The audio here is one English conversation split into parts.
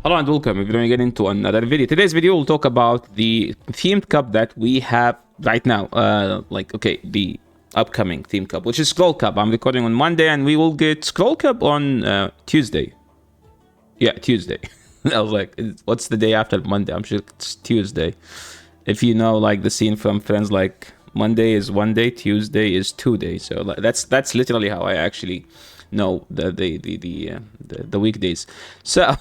Hello and welcome. We're going to get into another video. Today's video will talk about the themed cup that we have right now. The upcoming themed cup, which is Scroll Cup. I'm recording on Monday and we will get Scroll Cup on Tuesday. Yeah, Tuesday. I was like, what's the day after Monday? I'm sure it's Tuesday. If you know, like, the scene from Friends, like, Monday is one day, Tuesday is 2 days. So like, that's literally how I actually know the weekdays. So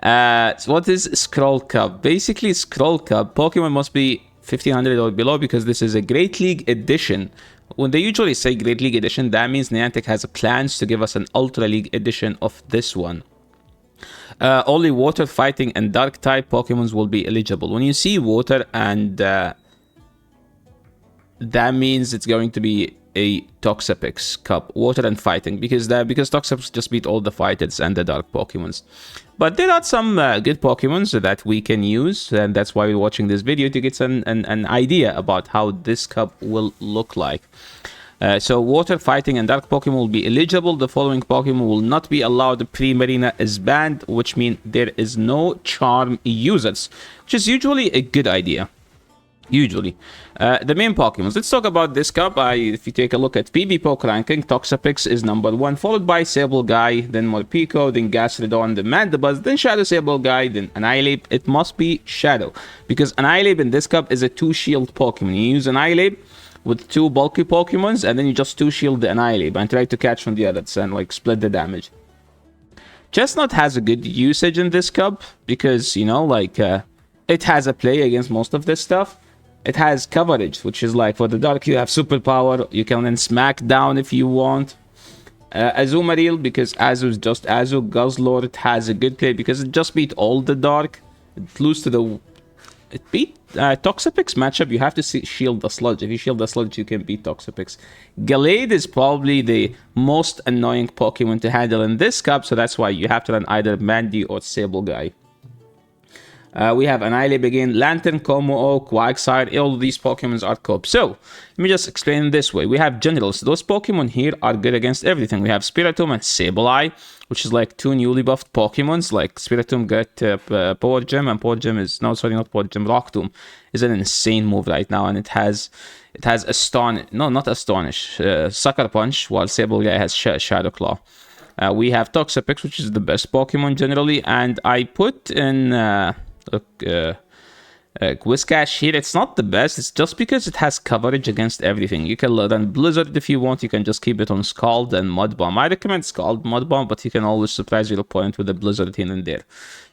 what is Scroll Cup? Basically, Scroll Cup, Pokemon must be 1500 or below because this is a Great League edition. When they usually say Great League edition, that means Niantic has plans to give us an Ultra League edition of this one. Only water, fighting, and dark type Pokemons will be eligible. When you see water, and that means it's going to be a Toxapex Cup, water and fighting, because Toxapex just beat all the fighters and the dark Pokemons. But there are some good Pokemons that we can use, and that's why we're watching this video, to get an idea about how this cup will look like. So water, fighting, and dark Pokemon will be eligible. The following Pokemon will not be allowed. Pre-Marina is banned, which means there is no charm users, which is usually a good idea. Usually. The main Pokemons. Let's talk about this cup. If you take a look at PvP ranking, Toxapex is number 1, followed by Sableye, then Morpeko, then Gastrodon, then Mandibuzz, then Shadow Sableye, then Annihilape. It must be Shadow, because Annihilape in this cup is a 2-shield Pokemon. You use Annihilape with 2 bulky Pokemons, and then you just 2-shield the Annihilape and try to catch from the others and like split the damage. Chestnut has a good usage in this cup because, you know, like, it has a play against most of this stuff. It has coverage, which is like, for the dark you have superpower, you can then smack down if you want. Azumarill, because Azu is just Azu. Guzzlord, it has a good play because it just beat all the dark. It beat Toxapex matchup. You have to shield the Sludge. If you shield the Sludge, you can beat Toxapex. Gallade is probably the most annoying Pokemon to handle in this cup, so that's why you have to run either Mandy or Sableye. We have Annihilape again, Lantern, Como-O, Quagsire. All of these Pokemons are co-op. So, let me just explain it this way. We have Generals. Those Pokemon here are good against everything. We have Spiritomb and Sableye, which is like 2 newly buffed Pokemons. Like, Spiritomb got Power Gem, and Power Gem is... No, sorry, not Power Gem. Rock Tomb is an insane move right now, and it has Astonish... No, not Astonish. Sucker Punch, while Sableye has Shadow Claw. We have Toxapex, which is the best Pokemon generally, and I put in... Whiscash here. It's not the best. It's just because it has coverage against everything. You can run Blizzard if you want. You can just keep it on Scald and Mud Bomb. I recommend Scald, Mud Bomb, but you can always surprise your opponent with a Blizzard here and there.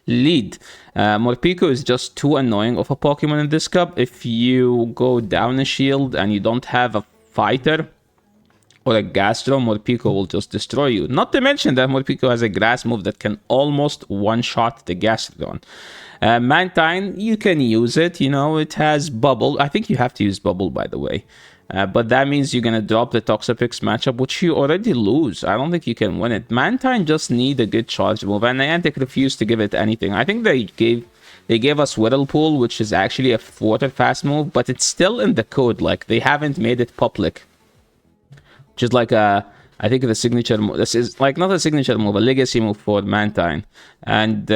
Lead. Morpeko is just too annoying of a Pokemon in this cup. If you go down a shield and you don't have a fighter or a Gastro, Morpeko will just destroy you. Not to mention that Morpeko has a grass move that can almost one-shot the Gastrodon. Mantine, you can use it, you know, it has Bubble. I think you have to use Bubble, by the way. But that means you're going to drop the Toxapex matchup, which you already lose. I don't think you can win it. Mantine just need a good charge move, and Niantic refused to give it anything. I think they gave us Whirlpool, which is actually a water fast move, but it's still in the code. Like, they haven't made it public. Which is like I think the signature move. This is like not a signature move, a legacy move for Mantine. And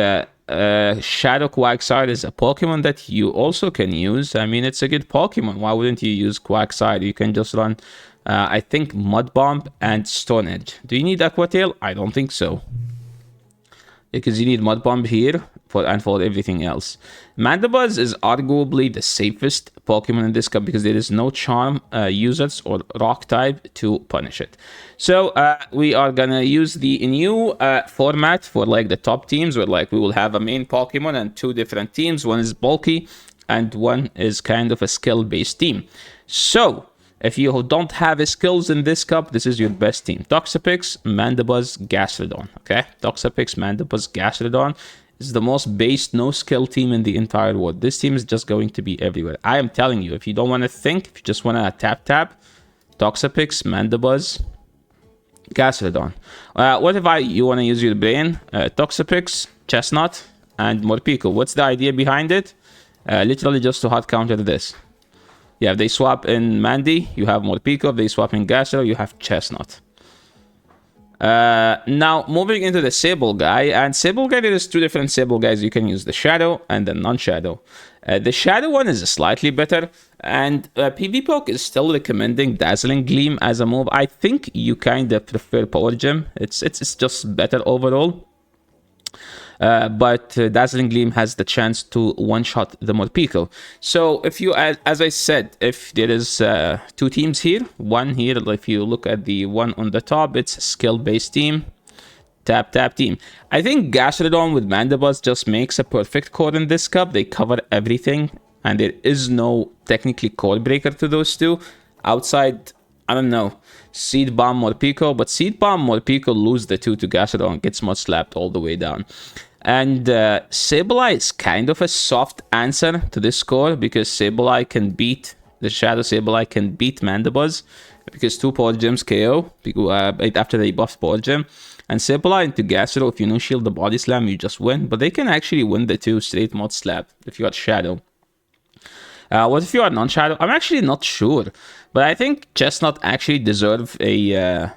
Shadow Quagsire is a Pokemon that you also can use. I mean, it's a good Pokemon. Why wouldn't you use Quagsire? You can just run, I think, Mud Bomb and Stone Edge. Do you need Aqua Tail? I don't think so. Because you need Mud Bomb here for everything else. Mandibuzz is arguably the safest Pokemon in this cup because there is no charm users or rock type to punish it. So we are gonna use the new format for like the top teams, where like we will have a main Pokemon and 2 different teams. One is bulky and one is kind of a skill-based team. So if you don't have skills in this cup, this is your best team. Toxapex, Mandibuzz, Gastrodon. Okay? Toxapex, Mandibuzz, Gastrodon is the most based no-skill team in the entire world. This team is just going to be everywhere. I am telling you, if you don't want to think, if you just want to tap, Toxapex, Mandibuzz, Gastrodon. What if you want to use your brain? Toxapex, Chestnut, and Morpeko. What's the idea behind it? Literally just to hard counter this. Yeah, if they swap in Mandy, you have Morpeko. If they swap in Gastro, you have Chestnut. Now, moving into the Sableye, and Sableye, there is two different Sableye's you can use, the Shadow and the Non-Shadow. The Shadow one is slightly better, and PvPoke is still recommending Dazzling Gleam as a move. I think you kind of prefer Power Gem. It's just better overall. But Dazzling Gleam has the chance to one-shot the Morpeko. So if you, as I said, if there is two teams here, one here, if you look at the one on the top, it's a skill-based team, tap team. I think Gastrodon with Mandibuzz just makes a perfect core in this cup. They cover everything, and there is no technically core breaker to those two. Outside, I don't know, Seed Bomb Morpeko, but Seed Bomb Morpeko lose the two to Gastrodon, gets mud slapped all the way down. And Sableye is kind of a soft answer to this score, because Sableye can beat, the Shadow Sableye can beat Mandibuzz, because 2 Power Gems KO after they buff Power Gem. And Sableye into Gastro, if you no-shield the Body Slam, you just win. But they can actually win the 2 straight Mud Slap if you are Shadow. What if you are Non-Shadow? I'm actually not sure. But I think Chestnut actually deserve a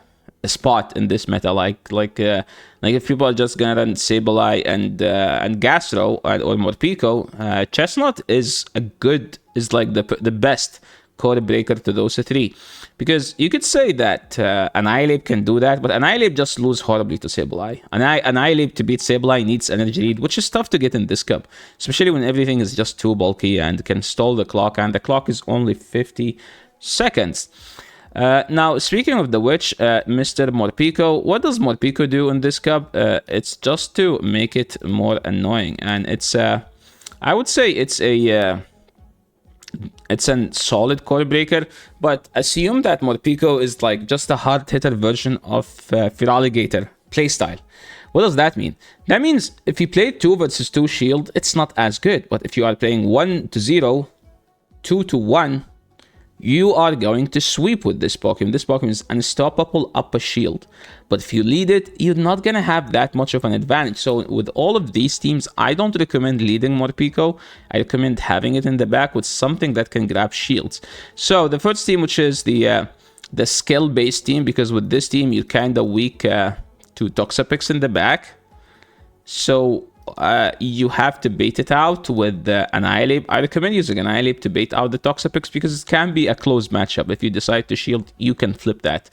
spot in this meta. Like if people are just gonna run Sableye and Gastro or Morpeko, Chestnut is like the best core breaker to those 3. Because you could say that Annihilate can do that, but Annihilate just lose horribly to Sableye. Annihilate to beat Sableye needs energy lead, which is tough to get in this cup, especially when everything is just too bulky and can stall the clock, and the clock is only 50 seconds. Now, speaking of the which, Mr. Morpeko, what does Morpeko do in this cup? It's just to make it more annoying, and it's I would say it's a solid core breaker, but assume that Morpeko is like just a hard hitter version of Feraligatr playstyle. What does that mean? That means if you play 2 versus 2 shield, it's not as good, but if you are playing 1-0, 2-1, you are going to sweep with this Pokemon. This Pokemon is unstoppable up a shield. But if you lead it, you're not going to have that much of an advantage. So with all of these teams, I don't recommend leading Morpeko. I recommend having it in the back with something that can grab shields. So the first team, which is the skill-based team, because with this team, you're kind of weak to Toxapex in the back. So you have to bait it out with Annihilate. I recommend using Annihilate to bait out the Toxapex, because it can be a close matchup. If you decide to shield, you can flip that.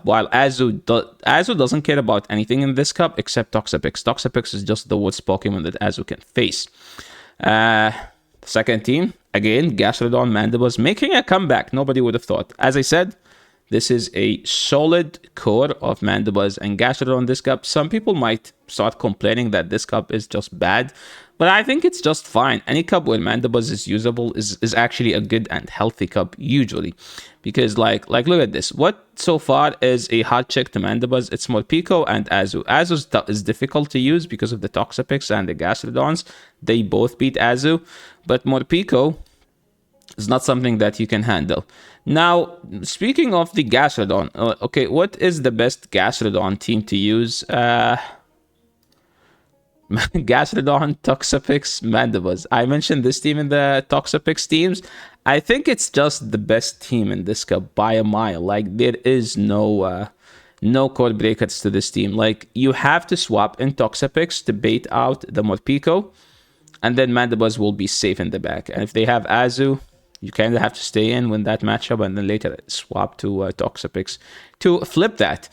While Azu doesn't care about anything in this cup except Toxapex. Toxapex is just the worst Pokemon that Azu can face. Second team, again, Gastrodon, Mandibuzz, making a comeback. Nobody would have thought. As I said, this is a solid core of Mandibuzz and Gastrodon this cup. Some people might start complaining that this cup is just bad, but I think it's just fine. Any cup where Mandibuzz is usable is actually a good and healthy cup usually. Because like look at this. What so far is a hard check to Mandibuzz? It's Morpeko and Azu. Azu is difficult to use because of the Toxapex and the Gastrodons. They both beat Azu, but Morpeko is not something that you can handle. Now, speaking of the Gastrodon, okay, what is the best Gastrodon team to use? Gastrodon, Toxapex, Mandibuzz. I mentioned this team in the Toxapex teams. I think it's just the best team in this cup by a mile. Like, there is no core breakers to this team. Like, you have to swap in Toxapex to bait out the Morpeko, and then Mandibuzz will be safe in the back. And if they have Azu, you kind of have to stay in win that matchup and then later swap to Toxapex to flip that.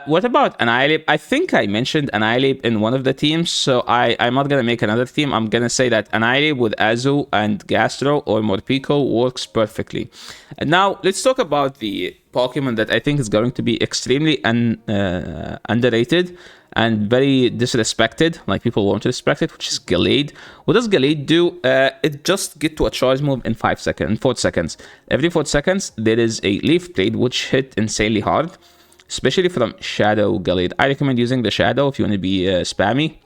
What about Annihilate? I think I mentioned Annihilate in one of the teams, so I'm not going to make another team. I'm going to say that Annihilate with Azu and Gastro or Morpeko works perfectly. And now, let's talk about the Pokemon that I think is going to be extremely underrated and very disrespected, like people won't respect it, which is Gallade. What does Gallade do? It just get to a charge move in 4 seconds. Every 4 seconds, there is a Leaf Blade, which hit insanely hard, especially from Shadow Gallade. I recommend using the Shadow if you want to be spammy.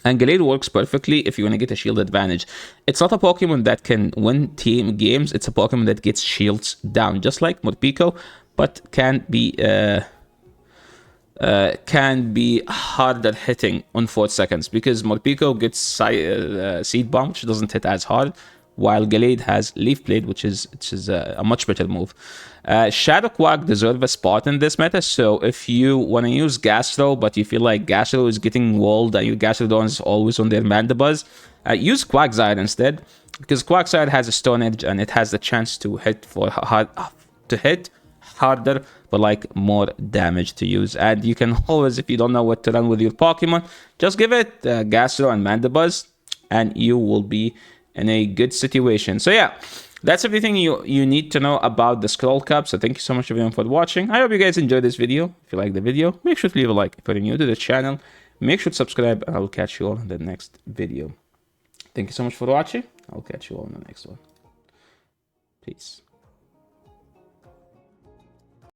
And Gallade works perfectly if you want to get a shield advantage. It's not a Pokemon that can win team games. It's a Pokemon that gets shields down, just like Morpeko, but can be harder hitting on 4 seconds, because Morpeko gets Seed Bomb, which doesn't hit as hard, while Gallade has Leaf Blade, which is a much better move. Shadow Quack deserve a spot in this meta, so if you want to use Gastro, but you feel like Gastro is getting walled and your Gastrodon is always on their Mandibuzz, use Quagsire instead, because Quagsire has a Stone Edge and it has the chance to hit harder, but like more damage to use. And you can always, if you don't know what to run with your Pokemon, just give it Gastro and Mandibuzz, and you will be in a good situation. So yeah, that's everything you need to know about the Scroll Cup. So thank you so much everyone for watching. I hope you guys enjoyed this video. If you like the video, make sure to leave a like. If you're new to the channel, make sure to subscribe, and I will catch you all in the next video. Thank you so much for watching. I'll catch you all in the next one. Peace.